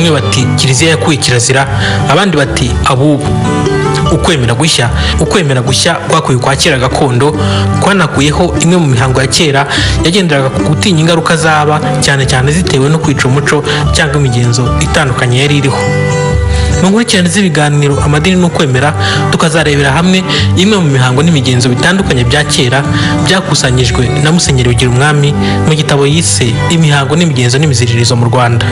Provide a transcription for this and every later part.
bamwe bati kiliziya yakuye kirazira, abandi bati abubu. ukwemera gushya kwakuye kwa kera gakondo kwanakuyeho imwe mu mihango ya kera yagenderaga ku gutinya ingaruka zaba cyane cyane zitewe no kwica umuco cyangwa imigenzo itandukanye yari iriho. mu nkurikirane z'ibiganiro amadini n'ukwemera tukazarebera hamwe imwe mu mihango n'imigenzo bitandukanye bya kera byakusanyijwe na Musenyeri Bigirumwami mu gitabo yise Imihango n'imigenzo n'imiziririzo mu Rwanda.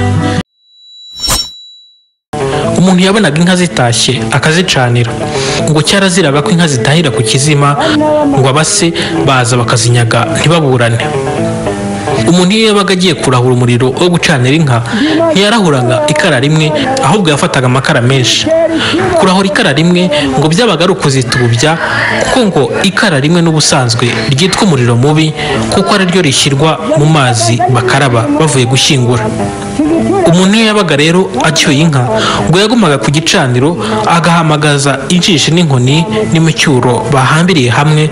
Umuntu yabonaga inka zitashye akazicanira, ngo cyaraziraga ko inka zitahira ku kizima, ngo abase baza bakazinyaga ntibaburane. Umuntu iyo yabaga agiye kurahura umuriro wo gucanira inka ntiyarahuraga ikara rimwe, ahubwo yafataga amakara menshi. Kurahura ikara rimwe ngo byabaga ari ukuzitubya, kuko ngo ikara rimwe n'ubusanzwe ryitwa umuriro mubi, kuko ari ryo rishyirwa mu mazi bakaraba bavuye gushyingura. Umuntu iyo yabaga rero acyoye inka ngo yagumaga ku gicaniro agahamagaza injishi n'inkoni n'imicyuro bahambiriye hamwe,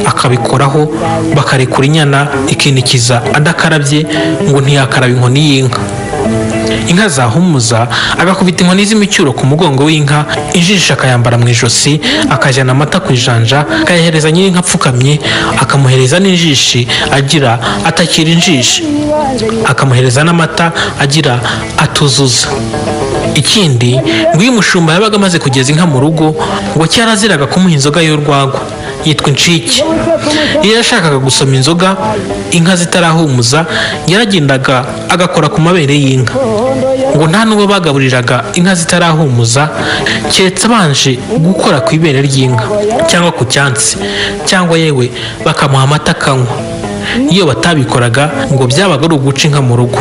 akabikoraho bakarekura inyana ikinikiza adakarabye, ngo ntiyakaraba inkoni y'inka. Inka zahumuza agakubita inkoni z'imicyuro ku mugongo w'inka, injishi akayambara mu ijosi, akajyana amata ku ijanja akayahereza nyir'inka apfukamye, akamuhereza n'injishi agira atakira injishi, akamuhereza n'amata agira atuzuza. Ikindi ngo iyo umushumba yabaga amaze kugeza inka mu rugo, ngo cyaraziraga kumuha inzoga y'urwagwa yitwa incike. Iyo yashakaga gusoma inzoga inka zitarahumuza, yaragendaga agakora ku mabere y'inka, ngo nta n'uwo bagaburiraga inka zitarahumuza keretse abanje gukora ku ibere ry'inka cyangwa ku cyansi, cyangwa yewe bakamuha amata akanywa. Iyo batabikoraga ngo byabaga ari uguca inka mu rugo.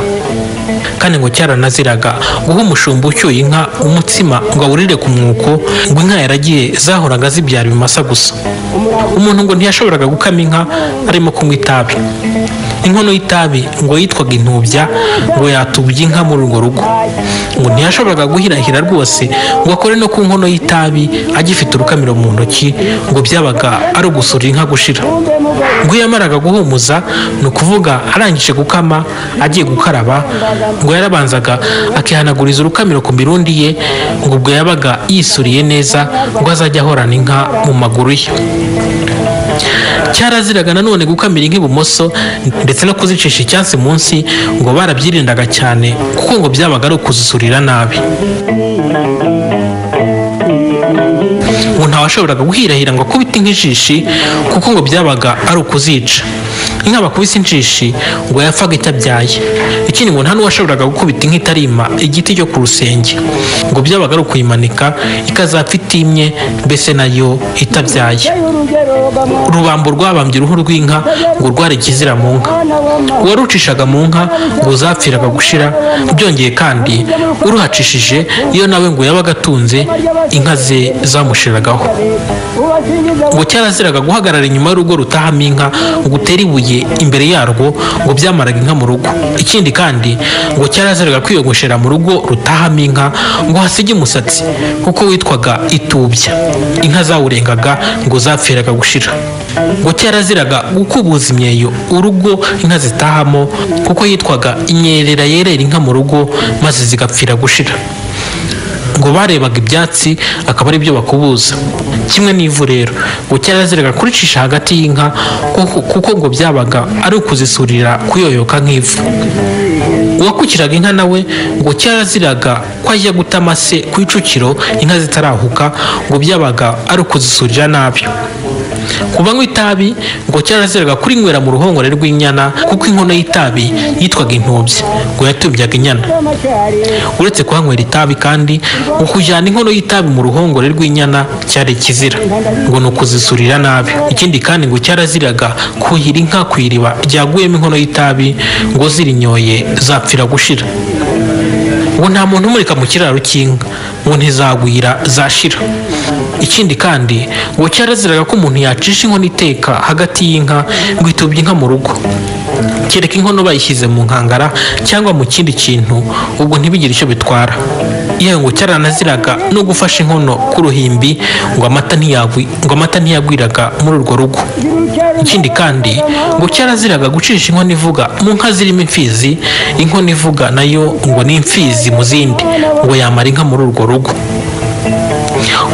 Kandi ngo cyaranaziraga guha umushumba ucyuye inka umutsima ngo awurire ku mwuko, ngo inka yaragiye zahoraga zibyara ibimasa gusa. Umuntu ngo ntiyashoboraga gukama inka arimo kunywa itabi. Inkono y'itabi ngo yitwaga intubya, ngo yatubye inka muri urwo rugo. Ngo ntiyashoboraga guhirahira rwose ngo akore no ku nkono y'itabi agifite urukamiro mu ntoki, ngo byabaga ari ugusura inka gushira. Ngo iyo yamaraga guhumuza, ni ukuvuga arangije gukama agiye gukaraba, ngo yarabanzaga akihanaguriza urukamiro ku mirundi ye, ngo ubwo yabaga yisuriye neza ngo azajya ahorana inka mu maguru ye. Cyaraziraga nanone gukamira inka ibumoso ndetse no kuzicisha icyansi munsi, ngo barabyirindaga cyane kuko ngo byabaga ari ukuzisurira nabi. Ngo ntawashoboraga guhirahira ngo akubite inka injishi, kuko ngo byabaga ari ukuzica. Inka bakubise injishi ngo yapfaga itabyaye. Ikindi ngo nta n'uwashoboraga gukubita inka itarima igiti cyo ku rusenge, ngo byabaga ari ukuyimanika ikazapfa itimye, mbese nayo itabyaye. Urubambo rwabambye uruhu rw'inka ngo rwari ikizira mu nka. Uwarucishaga mu nka ngo zapfiraga gushira. Byongeye kandi uruhacishije iyo nawe ngo yabaga atunze, inka ze zamushiragaho. Ngo cyaraziraga guhagarara inyuma y'urugo rutahamo inka ngo utere ibuye imbere yarwo, ngo byamaraga inka mu rugo. Ikindi kandi ngo cyaraziraga kwiyogoshera mu rugo rutahamo inka ngo hasige umusatsi, kuko witwaga itubya. Inka zawurengaga ngo zapfiraga gushira. Ngo cyaraziraga gukubuza imyeyo urugo inka zitahamo, kuko yitwaga inyerera yerera inka mu rugo maze zigapfira gushira. Ngo barebaga ibyatsi akaba ari byo bakubuza. Kimwe n'ivu rero ngo cyaraziraga kuricisha hagati y'inka, kuko ngo byabaga ari ukuzisurira kuyoyoka nk'ivu. Uwakukiraga inka nawe ngo cyaraziraga ko ajya guta amase ku icukiro inka zitarahuka, ngo byabaga ari ukuzisurira nabi. Ku banywa itabi ngo cyaraziraga kurinywera mu ruhongore rw'inyana, kuko inkono y'itabi yitwaga intubya, ngo yatubyaga inyana. Uretse kuhanywera itabi kandi ngo kujyana inkono y'itabi mu ruhongore rw'inyana cyari ikizira, ngo ni ukuzisurira nabi. Ikindi kandi ngo cyaraziraga kuhira inka ku iriba ryaguyemo inkono y'itabi, ngo zirinyoye zapfira gushira. Ngo nta muntu umurika mu kiraro cy'inka ngo ntizagwira zashira. Ikindi kandi ngo cyaraziraga ko umuntu yacisha inkono iteka hagati y'inka ngo itubye inka mu rugo. kereka inkono bayishyize mu nkangara cyangwa mu kindi kintu, ubwo ntibigire icyo bitwara. yewe ngo cyaranaziraga no gufasha inkono ku ruhimbi ngo amata ntiyagwiraga muri urwo rugo. Ikindi kandi ngo cyaraziraga gucisha inkono ivuga mu nka zirimo imfizi. Inkono ivuga nayo ngo ni imfizi mu zindi, ngo yamara inka muri urwo rugo.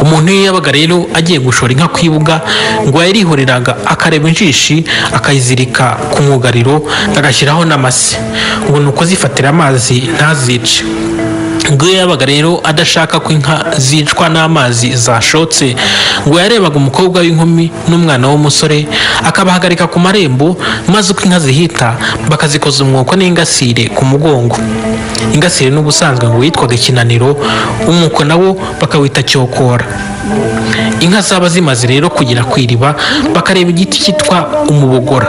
Umuntu iyo yabaga rero agiye gushora inka ku ibuga ngo yarihoreraga akareba injishi akayizirika ku mwugariro agashyiraho n'amase, ngo nuko zifatira amazi ntazice. ngo iyo yabaga rero adashaka ko inka zicwa n'amazi zashotse, ngo yarebaga umukobwa w'inkumi n'umwana w'umusore akabahagarika ku marembo, maze uko inka zihita bakazikoza umwuko n'ingasire ku mugongo. Ingasire n'ubusanzwe ngo witwaga ikinaniro, umwuko nawo bakawita cyokora. Inka zaba zimaze rero kugera ku iriba bakareba igiti cyitwa umubogora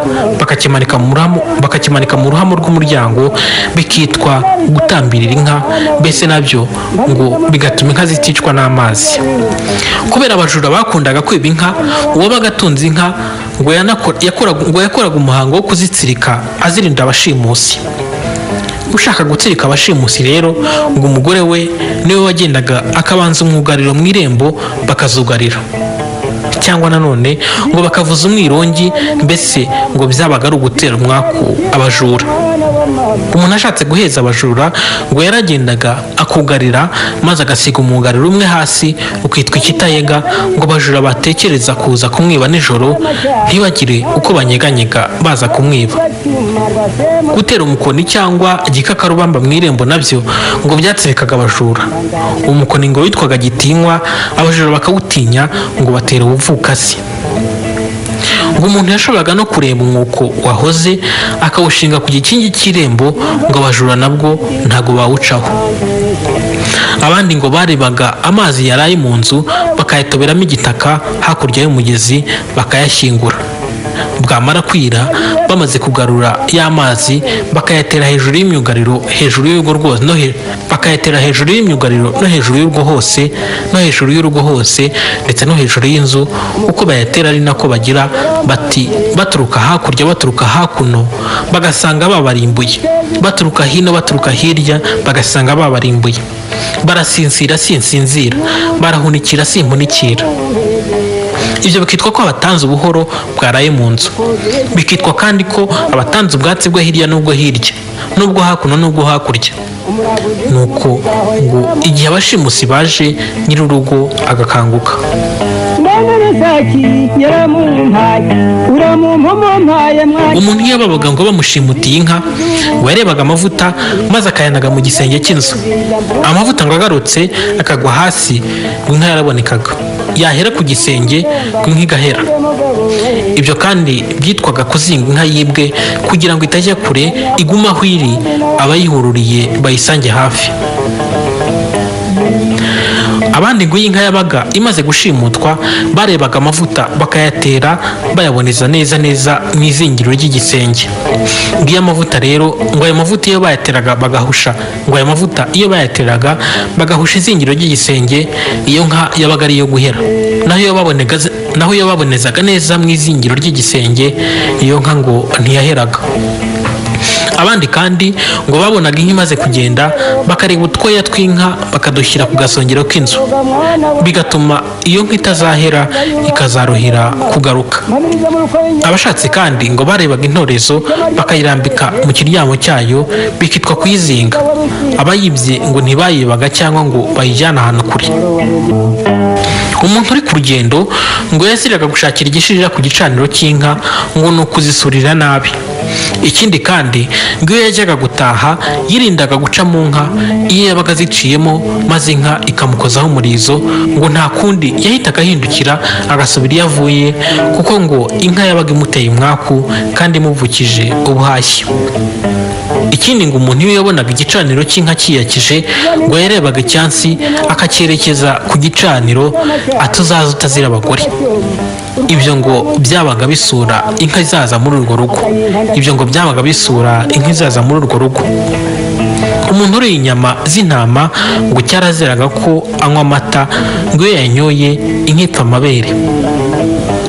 bakakimanika mu ruhamo rw'umuryango, bikitwa gutambirira inka. Mbese nabyo ngo bigatuma inka ziticwa n'amazi. Kubera abajura bakundaga kwiba inka, uwabaga atunze inka ngo yakoraga umuhango wo kuzitsirika azirinda abashimusi. Ushaka gutsirika abashimusi rero ngo umugore we niwe wagendaga akabanza umwugariro mu irembo bakazugarira, cyangwa nanone ngo bakavuza umwirongi. Mbese ngo byabaga ari ugutera umwaku abajura. Umuntu ashatse guheza abajura ngo yaragendaga akugarira, maze agasiga umwugariro umwe hasi ukitwa ikitayega, ngo abajura batekereza kuza kumwiba nijoro ntibagire uko banyeganyega baza kumwiba. Gutera umukoni cyangwa igikakarubamba mu irembo nabyo ngo byatsirikaga abajura. Umukoni ngo witwaga gitinywa, abajura bakawutinya ngo batera ubuvukasi. ngo umuntu yashoboraga no kureba umwuko wahoze akawushinga ku gikingi cy'irembo, ngo abajura nabwo ntago bawucaho. Abandi ngo barebaga amazi yaraye mu nzu bakayatoberamo igitaka hakurya y'umugezi bakayashyingura. Bwamara kwira bamaze kugarura y'amazi bakayatera hejuru y'imyugariro, hejuru y'urugo rwose bakayatera hejuru y'imyugariro no hejuru y'urugo hose, no hejuru y'urugo hose ndetse no hejuru y'inzu. Uko bayatera ari nako bagira bati baturuka hakurya baturuka hakuno bagasanga babarimbuye, baturuka hino baturuka hirya bagasanga babarimbuye. Barasinzira sinsinzira, barahunikira simpunikira. Ibyo bikitwa ko abatanze ubuhoro bwaraye mu nzu. Bikitwa kandi ko abatanze ubwatsi bwo hirya n'ubwo hirya, n'ubwo hakuno n'ubwo hakurya. Nuko ngo igihe abashimusi baje nyir'urugo agakanguka. Umuntu iyo yababaga ngo bamushimutiye inka ngo yarebaga amavuta maze akayanaga mu gisenge cy'inzu. Amavuta ngo agarutse akagwa hasi ngo inka yarabonekaga, yahera ku gisenge ngo inka igahera. Ibyo kandi byitwaga kuzinga inka yibwe kugira ngo itajya kure, iguma aho iri abayihururiye bayisange hafi. Abandi ngo iyi nka yabaga imaze gushimutwa barebaga amavuta bakayatera bayaboneza neza mu izingiro ry'igisenge. Ngo iyo amavuta rero ngo ayo mavuta iyo bayateraga bagahusha, ngo ayo mavuta iyo bayateraga bagahusha izingiro ry'igisenge, iyo nka yabaga ari iyo guhera. Naho iyo babonezaga neza mu izingiro ry'igisenge, iyo nka ngo ntiyaheraga. Abandi kandi ngo babonaga inka imaze kugenda bakareba utwoya tw'inka bakadushyira ku gasongero k'inzu, bigatuma iyo nka itazahera ikazaruhira kugaruka. Abashatse kandi ngo barebaga intorezo bakayirambika mu kiryamo cyayo, bikitwa kuyizinga. Abayibye ngo ntibayibaga cyangwa ngo bayijyane ahantu kure. Umuntu uri ku rugendo ngo yaziraga gushakira igishirira ku gicaniro cy'inka, ngo ni ukuzisurira nabi. Ikindi kandi ngo iyo yajyaga gutaha yirindaga guca mu nka iyo yabaga ziciyemo, maze inka ikamukozaho umurizo, ngo nta kundi yahitaga ahindukira agasubira iyo avuye, kuko ngo inka yabaga imuteye umwaku kandi imuvukije ubuhashyi. Ikindi ngo umuntu iyo yabonaga igicaniro cy'inka kiyakije ngo yarebaga icyansi akacyerekeza ku gicaniro, atuzaza utazira abagore. Ibyo ngo byabaga bisura inka izaza muri urwo rugo. Umuntu uriye inyama z'intama ngo cyaraziraga ko anywa amata, ngo iyo yanyoye inka ipfa amabere.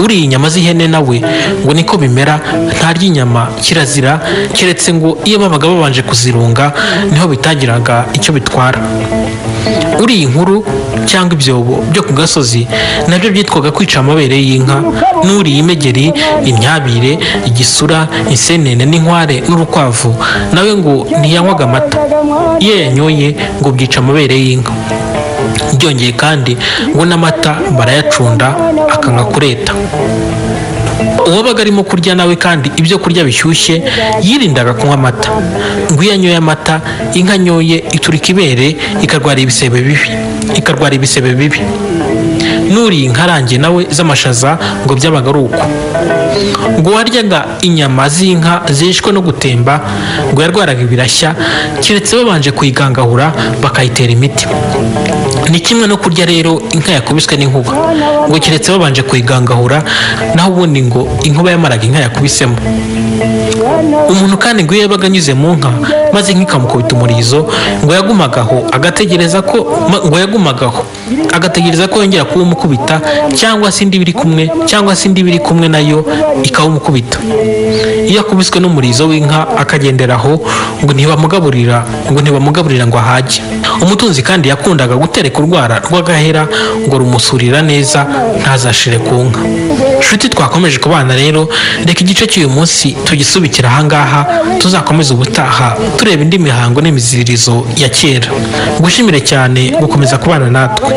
uriye inyama z'ihene nawe ngo niko bimera, ntarya inyama, kirazira, keretse ngo iyo babaga babanje kuzirunga niho bitagiraga icyo bitwara. uriye inkuru cyangwa ibyobo byo ku gasozi nabyo byitwaga kwica amabere y'inka, n'uriye imegeri, imyabire, igisura, insenene n'inkware n'urukwavu nawe ngo ntiyanywaga amata, iyo yanyoye ngo byica amabere y'inka. byongeye kandi ngo n'amata barayacunda akanga kureta. uwabaga arimo kurya nawe kandi ibyo kurya bishyushye yirindaga kunywa amata, ngo iyo anyoye amata inka anyoye iturika ibere ikarwara ibisebe bibi. n'uriye inkarange nawe z'amashaza ngo byabaga ari uko. ngo waryaga inyama z'inka zishwe no gutemba ngo yarwaraga ibirashya, keretse babanje kuyigangahura bakayitera imiti. ni kimwe no kurya rero inka yakubiswe n'inkuba, ngo keretse babanje kuyigangahura, naho ubundi ngo inkuba yamaraga inka yakubisemo. umuntu kandi ngo iyo yabaga anyuze mu nka maze inka ikamukubita umurizo ngo yagumagaho agategereza ko yongera kuwumukubita, cyangwa se indi biri kumwe nayo ikawumukubita. iyo akubiswe n'umurizo w'inka akagenderaho ngo ntibamugaburira ngo ahage. umutunzi kandi yakundaga gutereka urwara rw'agahera ngo rumusurira neza ntazashire ku nka. nshuti, twakomeje kubana rero, reka igice cy'uyu munsi tugisubikira ahangaha, tuzakomeza ubutaha tureba indi mihango n'imiziririzo ya kera. gushimire cyane gukomeza kubana natwe.